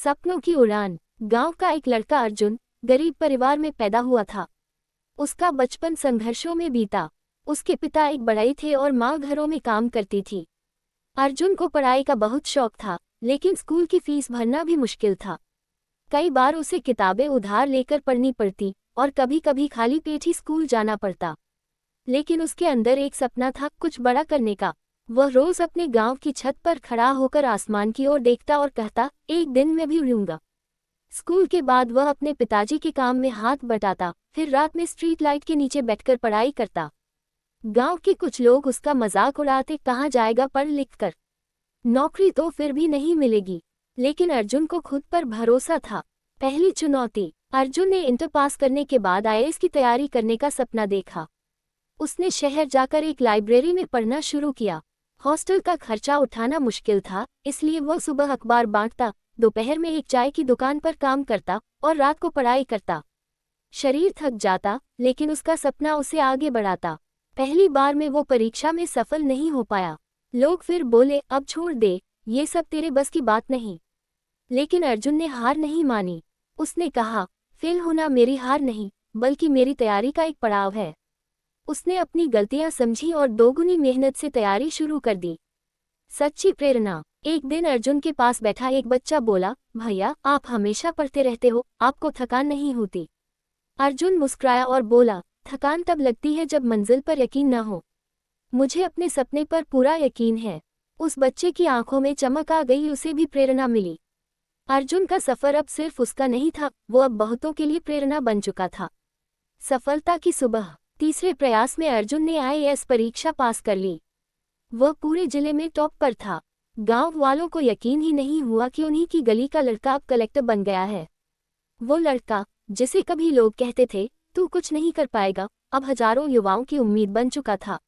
सपनों की उड़ान। गांव का एक लड़का अर्जुन गरीब परिवार में पैदा हुआ था। उसका बचपन संघर्षों में बीता। उसके पिता एक बढ़ई थे और माँ घरों में काम करती थी। अर्जुन को पढ़ाई का बहुत शौक था, लेकिन स्कूल की फीस भरना भी मुश्किल था। कई बार उसे किताबें उधार लेकर पढ़नी पड़ती और कभी कभी खाली पेट ही स्कूल जाना पड़ता। लेकिन उसके अंदर एक सपना था, कुछ बड़ा करने का। वह रोज अपने गांव की छत पर खड़ा होकर आसमान की ओर देखता और कहता, एक दिन मैं भी उड़ूंगा। स्कूल के बाद वह अपने पिताजी के काम में हाथ बटाता, फिर रात में स्ट्रीट लाइट के नीचे बैठकर पढ़ाई करता। गांव के कुछ लोग उसका मजाक उड़ाते, कहाँ जाएगा पढ़ लिख कर, नौकरी तो फिर भी नहीं मिलेगी। लेकिन अर्जुन को खुद पर भरोसा था। पहली चुनौती। अर्जुन ने इंटर पास करने के बाद आईएएस की तैयारी करने का सपना देखा। उसने शहर जाकर एक लाइब्रेरी में पढ़ना शुरू किया। हॉस्टल का खर्चा उठाना मुश्किल था, इसलिए वह सुबह अखबार बांटता, दोपहर में एक चाय की दुकान पर काम करता और रात को पढ़ाई करता। शरीर थक जाता, लेकिन उसका सपना उसे आगे बढ़ाता। पहली बार में वो परीक्षा में सफल नहीं हो पाया। लोग फिर बोले, अब छोड़ दे, ये सब तेरे बस की बात नहीं। लेकिन अर्जुन ने हार नहीं मानी। उसने कहा, फेल होना मेरी हार नहीं, बल्कि मेरी तैयारी का एक पड़ाव है। उसने अपनी गलतियां समझी और दोगुनी मेहनत से तैयारी शुरू कर दी। सच्ची प्रेरणा। एक दिन अर्जुन के पास बैठा एक बच्चा बोला, भैया आप हमेशा पढ़ते रहते हो, आपको थकान नहीं होती? अर्जुन मुस्कुराया और बोला, थकान तब लगती है जब मंजिल पर यकीन न हो। मुझे अपने सपने पर पूरा यकीन है। उस बच्चे की आंखों में चमक आ गई, उसे भी प्रेरणा मिली। अर्जुन का सफर अब सिर्फ उसका नहीं था, वो अब बहुतों के लिए प्रेरणा बन चुका था। सफलता की सुबह। तीसरे प्रयास में अर्जुन ने आईएएस परीक्षा पास कर ली। वह पूरे जिले में टॉप पर था। गांव वालों को यकीन ही नहीं हुआ कि उन्हीं की गली का लड़का अब कलेक्टर बन गया है। वो लड़का, जिसे कभी लोग कहते थे तू कुछ नहीं कर पाएगा, अब हजारों युवाओं की उम्मीद बन चुका था।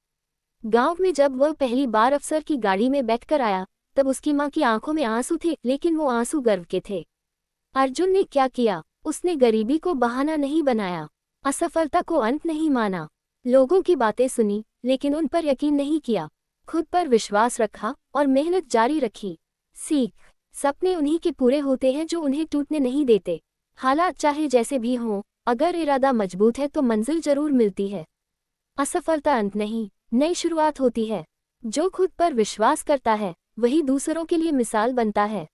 गांव में जब वह पहली बार अफसर की गाड़ी में बैठकर आया, तब उसकी मां की आंखों में आंसू थे, लेकिन वो आंसू गर्व के थे। अर्जुन ने क्या किया? उसने गरीबी को बहाना नहीं बनाया, असफलता को अंत नहीं माना। लोगों की बातें सुनी, लेकिन उन पर यकीन नहीं किया। खुद पर विश्वास रखा और मेहनत जारी रखी। सीख। सपने उन्हीं के पूरे होते हैं जो उन्हें टूटने नहीं देते। हालात चाहे जैसे भी हों, अगर इरादा मजबूत है तो मंजिल जरूर मिलती है। असफलता अंत नहीं, नई शुरुआत होती है। जो खुद पर विश्वास करता है, वही दूसरों के लिए मिसाल बनता है।